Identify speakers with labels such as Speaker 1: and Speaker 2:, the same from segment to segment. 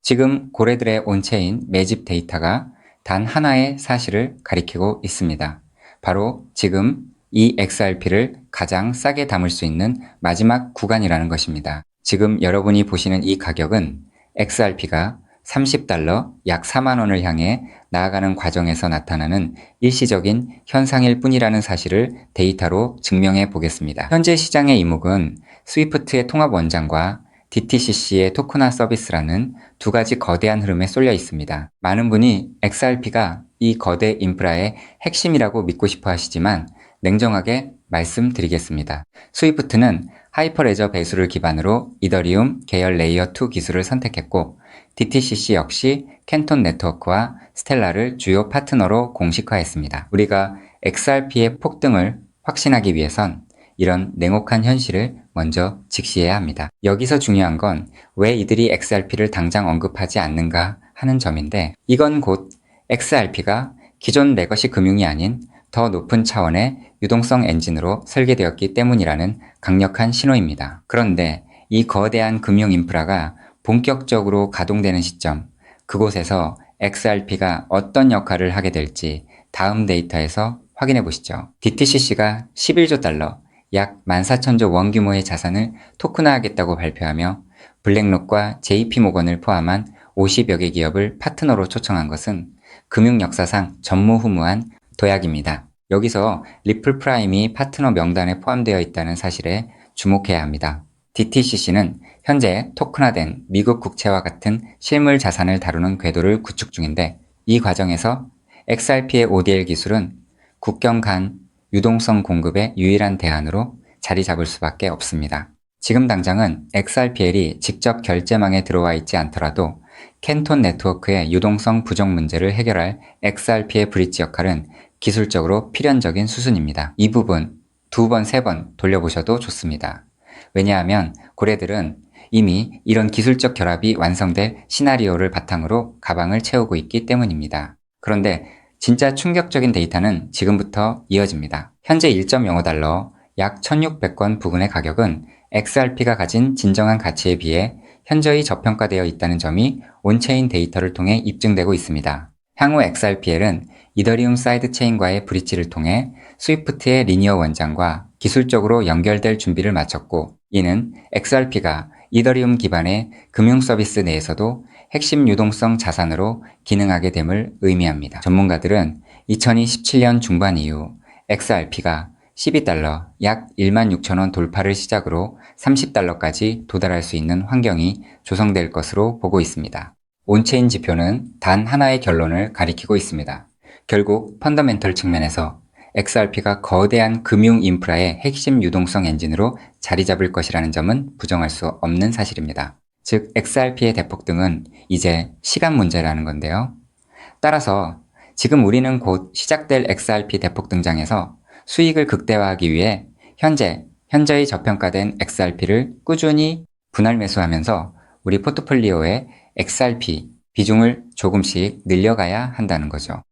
Speaker 1: 지금 고래들의 온체인 매집 데이터가 단 하나의 사실을 가리키고 있습니다. 바로 지금 이 XRP를 가장 싸게 담을 수 있는 마지막 구간이라는 것입니다. 지금 여러분이 보시는 이 가격은 XRP가 $30, 약 4만 원을 향해 나아가는 과정에서 나타나는 일시적인 현상일 뿐이라는 사실을 데이터로 증명해 보겠습니다. 현재 시장의 이목은 스위프트의 통합 원장과 DTCC의 토크나 서비스라는 두 가지 거대한 흐름에 쏠려 있습니다. 많은 분이 XRP가 이 거대 인프라의 핵심이라고 믿고 싶어 하시지만 냉정하게 말씀드리겠습니다. 스위프트는 하이퍼레저 배수를 기반으로 이더리움 계열 레이어 2 기술을 선택했고 DTCC 역시 캔톤 네트워크와 스텔라를 주요 파트너로 공식화했습니다. 우리가 XRP의 폭등을 확신하기 위해선 이런 냉혹한 현실을 먼저 직시해야 합니다. 여기서 중요한 건 왜 이들이 XRP를 당장 언급하지 않는가 하는 점인데, 이건 곧 XRP가 기존 레거시 금융이 아닌 더 높은 차원의 유동성 엔진으로 설계되었기 때문이라는 강력한 신호입니다. 그런데 이 거대한 금융 인프라가 본격적으로 가동되는 시점, 그곳에서 XRP가 어떤 역할을 하게 될지 다음 데이터에서 확인해 보시죠. DTCC가 11조 달러, 약 14,000조 원 규모의 자산을 토큰화하겠다고 발표하며 블랙록과 JP모건을 포함한 50여 개 기업을 파트너로 초청한 것은 금융 역사상 전무후무한 도약입니다. 여기서 리플 프라임이 파트너 명단에 포함되어 있다는 사실에 주목해야 합니다. DTCC는 현재 토큰화된 미국 국채와 같은 실물 자산을 다루는 궤도를 구축 중인데, 이 과정에서 XRP의 ODL 기술은 국경 간 유동성 공급의 유일한 대안으로 자리 잡을 수밖에 없습니다. 지금 당장은 XRPL이 직접 결제망에 들어와 있지 않더라도 캔톤 네트워크의 유동성 부족 문제를 해결할 XRP의 브릿지 역할은 기술적으로 필연적인 수순입니다. 이 부분 2번, 3번 돌려보셔도 좋습니다. 왜냐하면 고래들은 이미 이런 기술적 결합이 완성될 시나리오를 바탕으로 가방을 채우고 있기 때문입니다. 그런데 진짜 충격적인 데이터는 지금부터 이어집니다. 현재 1.05달러, 약 1,600건 부근의 가격은 XRP가 가진 진정한 가치에 비해 현저히 저평가되어 있다는 점이 온체인 데이터를 통해 입증되고 있습니다. 향후 XRPL은 이더리움 사이드체인과의 브릿지를 통해 스위프트의 리니어 원장과 기술적으로 연결될 준비를 마쳤고, 이는 XRP가 이더리움 기반의 금융 서비스 내에서도 핵심 유동성 자산으로 기능하게 됨을 의미합니다. 전문가들은 2027년 중반 이후 XRP가 12달러, 약 16,000원 돌파를 시작으로 30달러까지 도달할 수 있는 환경이 조성될 것으로 보고 있습니다. 온체인 지표는 단 하나의 결론을 가리키고 있습니다. 결국 펀더멘털 측면에서 XRP가 거대한 금융 인프라의 핵심 유동성 엔진으로 자리 잡을 것이라는 점은 부정할 수 없는 사실입니다. 즉, XRP의 대폭등은 이제 시간 문제라는 건데요. 따라서 지금 우리는 곧 시작될 XRP 대폭등장에서 수익을 극대화하기 위해 현저히 저평가된 XRP를 꾸준히 분할 매수하면서 우리 포트폴리오의 XRP 비중을 조금씩 늘려가야 한다는 거죠.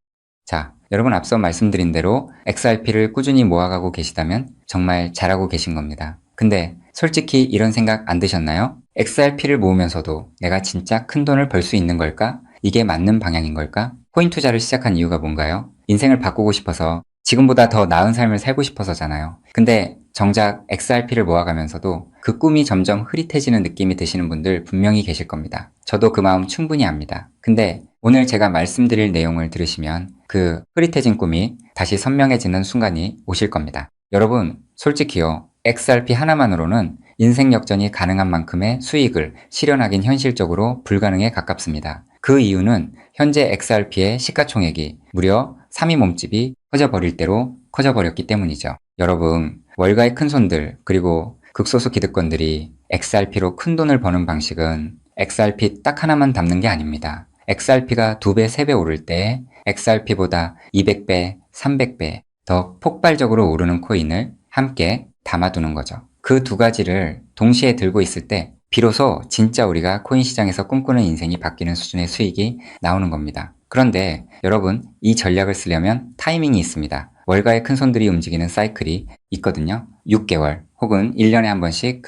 Speaker 1: 자, 여러분 앞서 말씀드린 대로 XRP를 꾸준히 모아가고 계시다면 정말 잘하고 계신 겁니다. 근데 솔직히 이런 생각 안 드셨나요? XRP를 모으면서도 내가 진짜 큰 돈을 벌 수 있는 걸까? 이게 맞는 방향인 걸까? 코인 투자를 시작한 이유가 뭔가요? 인생을 바꾸고 싶어서, 지금보다 더 나은 삶을 살고 싶어서잖아요. 근데 정작 XRP를 모아가면서도 그 꿈이 점점 흐릿해지는 느낌이 드시는 분들 분명히 계실 겁니다. 저도 그 마음 충분히 압니다. 근데 오늘 제가 말씀드릴 내용을 들으시면 그 흐릿해진 꿈이 다시 선명해지는 순간이 오실 겁니다. 여러분, 솔직히요, XRP 하나만으로는 인생 역전이 가능한 만큼의 수익을 실현하긴 현실적으로 불가능에 가깝습니다. 그 이유는 현재 XRP의 시가총액이 무려 3위 몸집이 커져버릴 대로 커져버렸기 때문이죠. 여러분, 월가의 큰손들 그리고 극소수 기득권들이 XRP로 큰 돈을 버는 방식은 XRP 딱 하나만 담는 게 아닙니다. XRP가 2배, 3배 오를 때 XRP보다 200배, 300배 더 폭발적으로 오르는 코인을 함께 담아두는 거죠. 그 두 가지를 동시에 들고 있을 때 비로소 진짜 우리가 코인 시장에서 꿈꾸는 인생이 바뀌는 수준의 수익이 나오는 겁니다. 그런데 여러분, 이 전략을 쓰려면 타이밍이 있습니다. 월가의 큰손들이 움직이는 사이클이 있거든요. 6개월, 혹은 1년에 한 번씩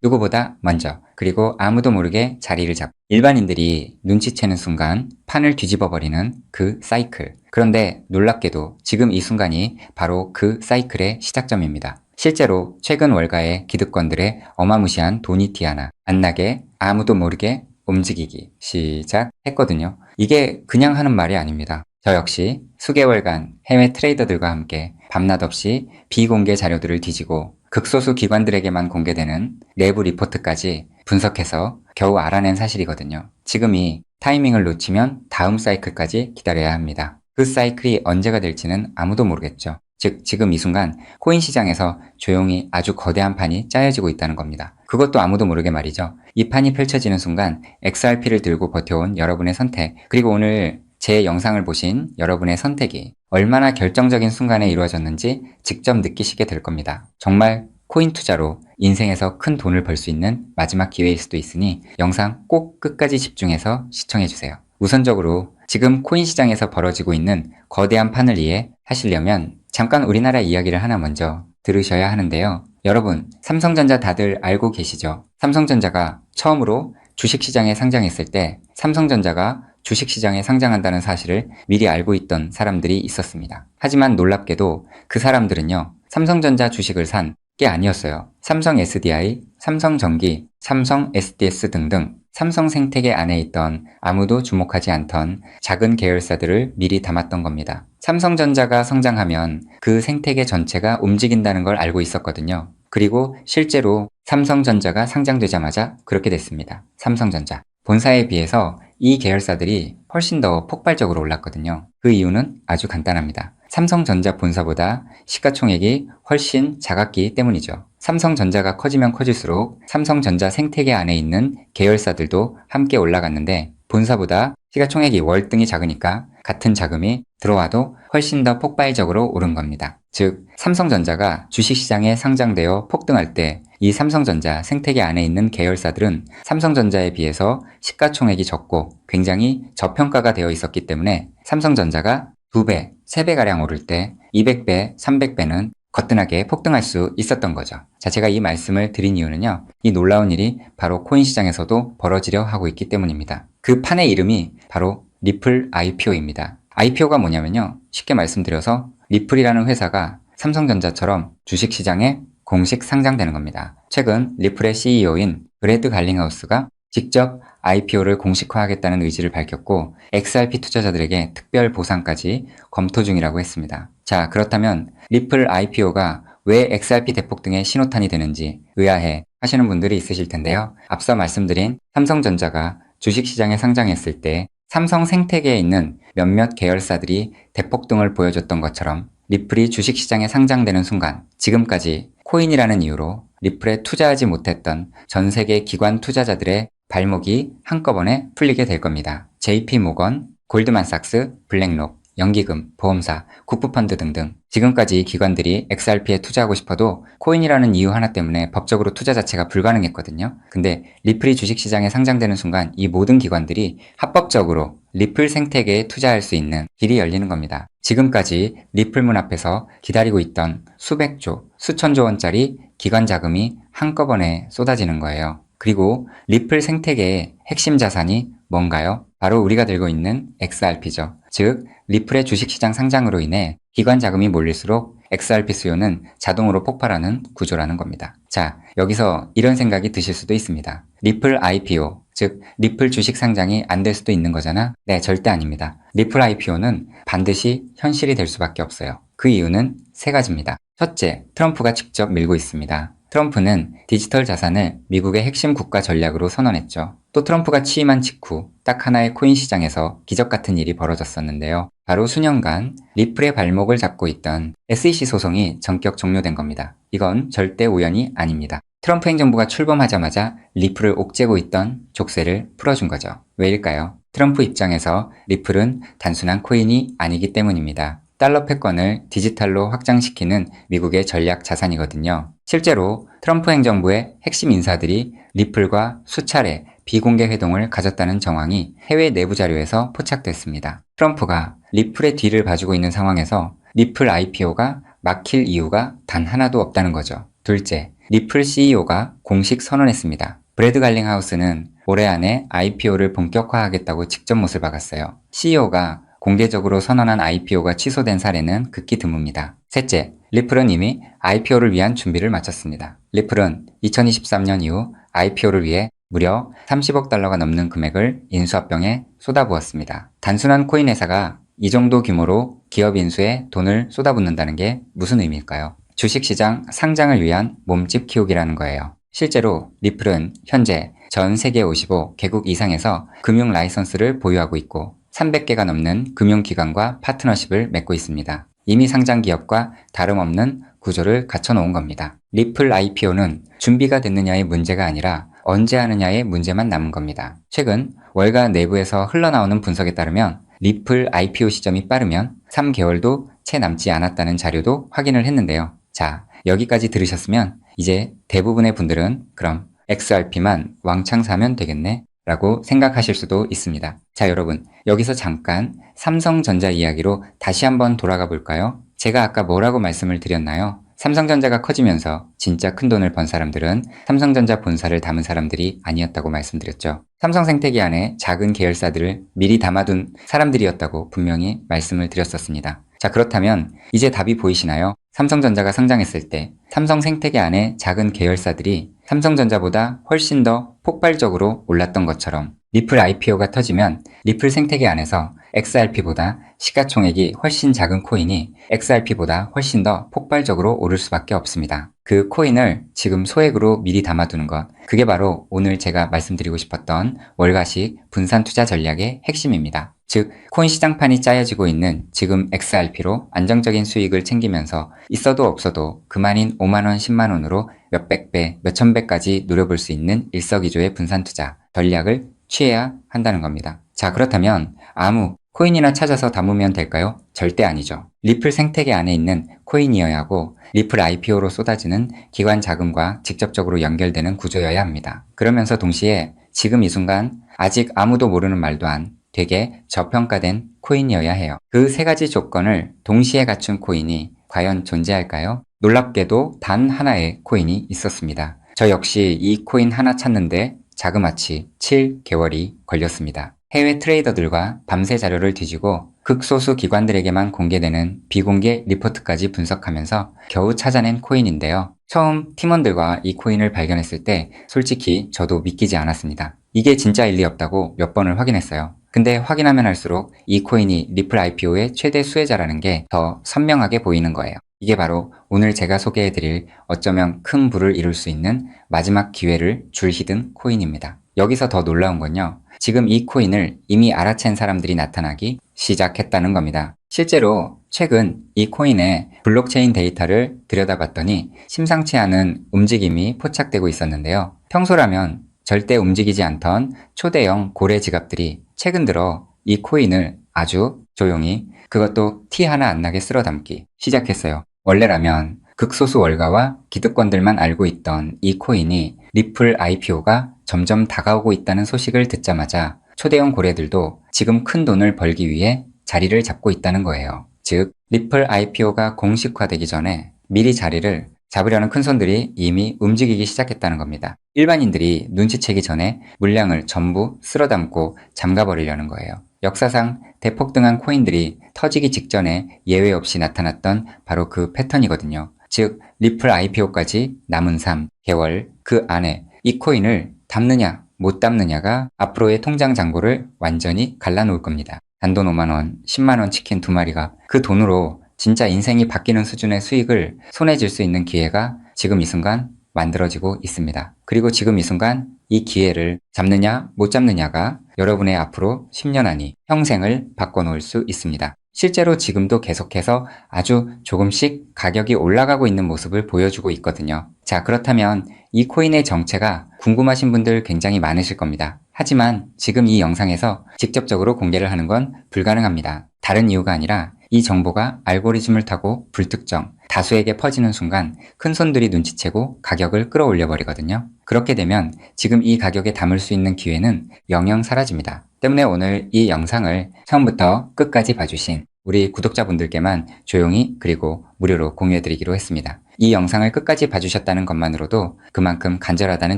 Speaker 1: 누구보다 먼저 그리고 아무도 모르게 자리를 잡고 일반인들이 눈치채는 순간 판을 뒤집어 버리는 그 사이클. 그런데 놀랍게도 지금 이 순간이 바로 그 사이클의 시작점입니다. 실제로 최근 월가의 기득권들의 어마무시한 돈이 티 하나 안 나게 아무도 모르게 움직이기 시작했거든요. 이게 그냥 하는 말이 아닙니다. 저 역시 수개월간 해외 트레이더들과 함께 밤낮 없이 비공개 자료들을 뒤지고 극소수 기관들에게만 공개되는 내부 리포트까지 분석해서 겨우 알아낸 사실이거든요. 지금이 타이밍을 놓치면 다음 사이클까지 기다려야 합니다. 그 사이클이 언제가 될지는 아무도 모르겠죠. 즉 지금 이 순간 코인 시장에서 조용히 아주 거대한 판이 짜여지고 있다는 겁니다. 그것도 아무도 모르게 말이죠. 이 판이 펼쳐지는 순간 XRP를 들고 버텨온 여러분의 선택, 그리고 오늘 제 영상을 보신 여러분의 선택이 얼마나 결정적인 순간에 이루어졌는지 직접 느끼시게 될 겁니다. 정말 코인 투자로 인생에서 큰 돈을 벌 수 있는 마지막 기회일 수도 있으니 영상 꼭 끝까지 집중해서 시청해주세요. 우선적으로 지금 코인 시장에서 벌어지고 있는 거대한 판을 이해 하시려면 잠깐 우리나라 이야기를 하나 먼저 들으셔야 하는데요. 여러분, 삼성전자 다들 알고 계시죠? 삼성전자가 처음으로 주식시장에 상장했을 때 삼성전자가 주식시장에 상장한다는 사실을 미리 알고 있던 사람들이 있었습니다. 하지만 놀랍게도 그 사람들은요, 삼성전자 주식을 산 게 아니었어요. 삼성 SDI, 삼성전기, 삼성 SDS 등등 삼성 생태계 안에 있던 아무도 주목하지 않던 작은 계열사들을 미리 담았던 겁니다. 삼성전자가 성장하면 그 생태계 전체가 움직인다는 걸 알고 있었거든요. 그리고 실제로 삼성전자가 상장되자마자 그렇게 됐습니다. 삼성전자. 본사에 비해서 이 계열사들이 훨씬 더 폭발적으로 올랐거든요. 그 이유는 아주 간단합니다. 삼성전자 본사보다 시가총액이 훨씬 작았기 때문이죠. 삼성전자가 커지면 커질수록 삼성전자 생태계 안에 있는 계열사들도 함께 올라갔는데 본사보다 시가총액이 월등히 작으니까 같은 자금이 들어와도 훨씬 더 폭발적으로 오른 겁니다. 즉, 삼성전자가 주식시장에 상장되어 폭등할 때 이 삼성전자 생태계 안에 있는 계열사들은 삼성전자에 비해서 시가총액이 적고 굉장히 저평가가 되어 있었기 때문에 삼성전자가 2배, 3배가량 오를 때 200배, 300배는 거뜬하게 폭등할 수 있었던 거죠. 자, 제가 이 말씀을 드린 이유는요. 이 놀라운 일이 바로 코인 시장에서도 벌어지려 하고 있기 때문입니다. 그 판의 이름이 바로 리플 IPO입니다. IPO가 뭐냐면요. 쉽게 말씀드려서 리플이라는 회사가 삼성전자처럼 주식시장에 공식 상장되는 겁니다. 최근 리플의 CEO인 브래드 갈링하우스가 직접 IPO를 공식화하겠다는 의지를 밝혔고 XRP 투자자들에게 특별 보상까지 검토 중이라고 했습니다. 자, 그렇다면 리플 IPO가 왜 XRP 대폭 등의 신호탄이 되는지 의아해 하시는 분들이 있으실 텐데요. 앞서 말씀드린 삼성전자가 주식시장에 상장했을 때 삼성 생태계에 있는 몇몇 계열사들이 대폭등을 보여줬던 것처럼 리플이 주식시장에 상장되는 순간 지금까지 코인이라는 이유로 리플에 투자하지 못했던 전 세계 기관 투자자들의 발목이 한꺼번에 풀리게 될 겁니다. JP모건, 골드만삭스, 블랙록, 연기금, 보험사, 국부펀드 등등 지금까지 기관들이 XRP에 투자하고 싶어도 코인이라는 이유 하나 때문에 법적으로 투자 자체가 불가능했거든요. 근데 리플이 주식시장에 상장되는 순간 이 모든 기관들이 합법적으로 리플 생태계에 투자할 수 있는 길이 열리는 겁니다. 지금까지 리플 문 앞에서 기다리고 있던 수백조, 수천조 원짜리 기관 자금이 한꺼번에 쏟아지는 거예요. 그리고 리플 생태계의 핵심 자산이 뭔가요? 바로 우리가 들고 있는 XRP죠. 즉, 리플의 주식시장 상장으로 인해 기관 자금이 몰릴수록 XRP 수요는 자동으로 폭발하는 구조라는 겁니다. 자, 여기서 이런 생각이 드실 수도 있습니다. 리플 IPO, 즉 리플 주식 상장이 안 될 수도 있는 거잖아? 네, 절대 아닙니다. 리플 IPO는 반드시 현실이 될 수밖에 없어요. 그 이유는 세 가지입니다. 첫째, 트럼프가 직접 밀고 있습니다. 트럼프는 디지털 자산을 미국의 핵심 국가 전략으로 선언했죠. 또 트럼프가 취임한 직후 딱 하나의 코인 시장에서 기적 같은 일이 벌어졌었는데요. 바로 수년간 리플의 발목을 잡고 있던 SEC 소송이 전격 종료된 겁니다. 이건 절대 우연이 아닙니다. 트럼프 행정부가 출범하자마자 리플을 옥죄고 있던 족쇄를 풀어준 거죠. 왜일까요? 트럼프 입장에서 리플은 단순한 코인이 아니기 때문입니다. 달러 패권을 디지털로 확장시키는 미국의 전략 자산이거든요. 실제로 트럼프 행정부의 핵심 인사들이 리플과 수차례 비공개 회동을 가졌다는 정황이 해외 내부 자료에서 포착됐습니다. 트럼프가 리플의 뒤를 봐주고 있는 상황에서 리플 IPO가 막힐 이유가 단 하나도 없다는 거죠. 둘째, 리플 CEO가 공식 선언했습니다. 브래드 갈링하우스는 올해 안에 IPO를 본격화하겠다고 직접 못을 박았어요. CEO가 공개적으로 선언한 IPO가 취소된 사례는 극히 드뭅니다. 셋째, 리플은 이미 IPO를 위한 준비를 마쳤습니다. 리플은 2023년 이후 IPO를 위해 무려 30억 달러가 넘는 금액을 인수합병에 쏟아부었습니다. 단순한 코인 회사가 이 정도 규모로 기업 인수에 돈을 쏟아붓는다는 게 무슨 의미일까요? 주식시장 상장을 위한 몸집 키우기라는 거예요. 실제로 리플은 현재 전 세계 55개국 이상에서 금융 라이선스를 보유하고 있고 300개가 넘는 금융기관과 파트너십을 맺고 있습니다. 이미 상장 기업과 다름없는 구조를 갖춰놓은 겁니다. 리플 IPO는 준비가 됐느냐의 문제가 아니라 언제 하느냐의 문제만 남은 겁니다. 최근 월가 내부에서 흘러나오는 분석에 따르면 리플 IPO 시점이 빠르면 3개월도 채 남지 않았다는 자료도 확인을 했는데요. 자, 여기까지 들으셨으면 이제 대부분의 분들은 그럼 XRP만 왕창 사면 되겠네 라고 생각하실 수도 있습니다. 자, 여러분, 여기서 잠깐 삼성전자 이야기로 다시 한번 돌아가 볼까요? 제가 아까 뭐라고 말씀을 드렸나요? 삼성전자가 커지면서 진짜 큰 돈을 번 사람들은 삼성전자 본사를 담은 사람들이 아니었다고 말씀드렸죠. 삼성생태계 안에 작은 계열사들을 미리 담아둔 사람들이었다고 분명히 말씀을 드렸었습니다. 자, 그렇다면 이제 답이 보이시나요? 삼성전자가 상장했을 때 삼성생태계 안에 작은 계열사들이 삼성전자보다 훨씬 더 폭발적으로 올랐던 것처럼 리플 IPO가 터지면 리플 생태계 안에서 XRP보다 시가총액이 훨씬 작은 코인이 XRP보다 훨씬 더 폭발적으로 오를 수밖에 없습니다. 그 코인을 지금 소액으로 미리 담아두는 것, 그게 바로 오늘 제가 말씀드리고 싶었던 월가식 분산 투자 전략의 핵심입니다. 즉, 코인 시장판이 짜여지고 있는 지금 XRP로 안정적인 수익을 챙기면서 있어도 없어도 그만인 5만원, 10만원으로 몇백 배, 몇천 배까지 노려볼 수 있는 일석이조의 분산 투자 전략을 취해야 한다는 겁니다. 자, 그렇다면 아무 코인이나 찾아서 담으면 될까요? 절대 아니죠. 리플 생태계 안에 있는 코인이어야 하고 리플 IPO로 쏟아지는 기관 자금과 직접적으로 연결되는 구조여야 합니다. 그러면서 동시에 지금 이 순간 아직 아무도 모르는 말도 안 되게 저평가된 코인이어야 해요. 그 세 가지 조건을 동시에 갖춘 코인이 과연 존재할까요? 놀랍게도 단 하나의 코인이 있었습니다. 저 역시 이 코인 하나 찾는데 자그마치 7개월이 걸렸습니다. 해외 트레이더들과 밤새 자료를 뒤지고 극소수 기관들에게만 공개되는 비공개 리포트까지 분석하면서 겨우 찾아낸 코인인데요. 처음 팀원들과 이 코인을 발견했을 때 솔직히 저도 믿기지 않았습니다. 이게 진짜일 리 없다고 몇 번을 확인했어요. 근데 확인하면 할수록 이 코인이 리플 IPO의 최대 수혜자라는 게 더 선명하게 보이는 거예요. 이게 바로 오늘 제가 소개해드릴 어쩌면 큰 부를 이룰 수 있는 마지막 기회를 줄히든 코인입니다. 여기서 더 놀라운 건요. 지금 이 코인을 이미 알아챈 사람들이 나타나기 시작했다는 겁니다. 실제로 최근 이 코인의 블록체인 데이터를 들여다봤더니 심상치 않은 움직임이 포착되고 있었는데요. 평소라면 절대 움직이지 않던 초대형 고래 지갑들이 최근 들어 이 코인을 아주 조용히 그것도 티 하나 안 나게 쓸어 담기 시작했어요. 원래라면 극소수 월가와 기득권들만 알고 있던 이 코인이 리플 IPO가 점점 다가오고 있다는 소식을 듣자마자 초대형 고래들도 지금 큰 돈을 벌기 위해 자리를 잡고 있다는 거예요. 즉, 리플 IPO가 공식화되기 전에 미리 자리를 잡으려는 큰손들이 이미 움직이기 시작했다는 겁니다. 일반인들이 눈치채기 전에 물량을 전부 쓸어담고 잠가버리려는 거예요. 역사상 대폭등한 코인들이 터지기 직전에 예외 없이 나타났던 바로 그 패턴이거든요. 즉, 리플 IPO까지 남은 3개월 그 안에 이 코인을 담느냐 못 담느냐가 앞으로의 통장 잔고를 완전히 갈라놓을 겁니다. 단돈 5만원, 10만원 치킨 2마리가 그 돈으로 진짜 인생이 바뀌는 수준의 수익을 손에 쥘 수 있는 기회가 지금 이 순간 만들어지고 있습니다. 그리고 지금 이 순간 이 기회를 잡느냐 못 잡느냐가 여러분의 앞으로 10년 안이 평생을 바꿔놓을 수 있습니다. 실제로 지금도 계속해서 아주 조금씩 가격이 올라가고 있는 모습을 보여주고 있거든요. 자, 그렇다면 이 코인의 정체가 궁금하신 분들 굉장히 많으실 겁니다. 하지만 지금 이 영상에서 직접적으로 공개를 하는 건 불가능합니다. 다른 이유가 아니라 이 정보가 알고리즘을 타고 불특정, 다수에게 퍼지는 순간 큰손들이 눈치채고 가격을 끌어올려 버리거든요. 그렇게 되면 지금 이 가격에 담을 수 있는 기회는 영영 사라집니다. 때문에 오늘 이 영상을 처음부터 끝까지 봐주신 우리 구독자분들께만 조용히 그리고 무료로 공유해드리기로 했습니다. 이 영상을 끝까지 봐주셨다는 것만으로도 그만큼 간절하다는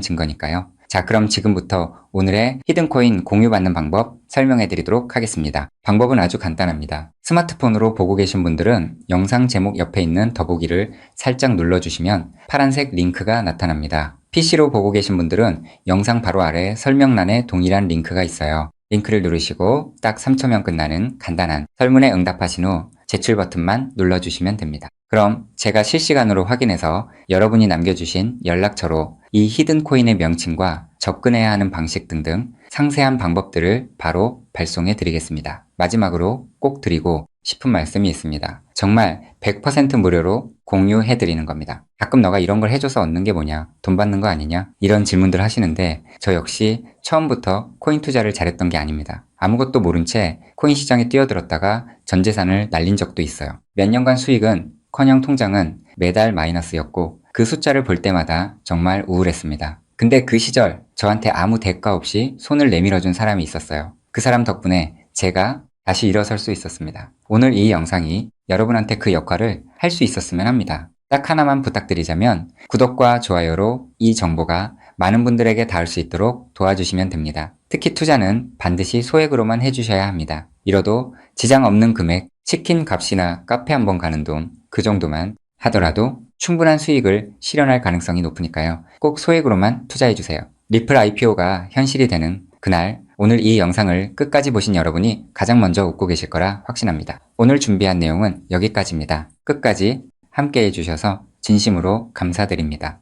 Speaker 1: 증거니까요. 자, 그럼 지금부터 오늘의 히든코인 공유받는 방법 설명해 드리도록 하겠습니다. 방법은 아주 간단합니다. 스마트폰으로 보고 계신 분들은 영상 제목 옆에 있는 더보기를 살짝 눌러주시면 파란색 링크가 나타납니다. PC로 보고 계신 분들은 영상 바로 아래 설명란에 동일한 링크가 있어요. 링크를 누르시고 딱 3초면 끝나는 간단한 설문에 응답하신 후 제출 버튼만 눌러주시면 됩니다. 그럼 제가 실시간으로 확인해서 여러분이 남겨주신 연락처로 이 히든코인의 명칭과 접근해야 하는 방식 등등 상세한 방법들을 바로 발송해 드리겠습니다. 마지막으로 꼭 드리고 싶은 말씀이 있습니다. 정말 100% 무료로 공유해 드리는 겁니다. 가끔 너가 이런 걸 해줘서 얻는 게 뭐냐? 돈 받는 거 아니냐? 이런 질문들 하시는데 저 역시 처음부터 코인 투자를 잘했던 게 아닙니다. 아무것도 모른 채 코인 시장에 뛰어들었다가 전 재산을 날린 적도 있어요. 몇 년간 수익은 커녕 통장은 매달 마이너스였고 그 숫자를 볼 때마다 정말 우울했습니다. 근데 그 시절 저한테 아무 대가 없이 손을 내밀어준 사람이 있었어요. 그 사람 덕분에 제가 다시 일어설 수 있었습니다. 오늘 이 영상이 여러분한테 그 역할을 할 수 있었으면 합니다. 딱 하나만 부탁드리자면 구독과 좋아요로 이 정보가 많은 분들에게 닿을 수 있도록 도와주시면 됩니다. 특히 투자는 반드시 소액으로만 해주셔야 합니다. 이뤄도 지장 없는 금액, 치킨 값이나 카페 한번 가는 돈, 그 정도만 하더라도 충분한 수익을 실현할 가능성이 높으니까요. 꼭 소액으로만 투자해주세요. 리플 IPO가 현실이 되는 그날, 오늘 이 영상을 끝까지 보신 여러분이 가장 먼저 웃고 계실 거라 확신합니다. 오늘 준비한 내용은 여기까지입니다. 끝까지 함께 해주셔서 진심으로 감사드립니다.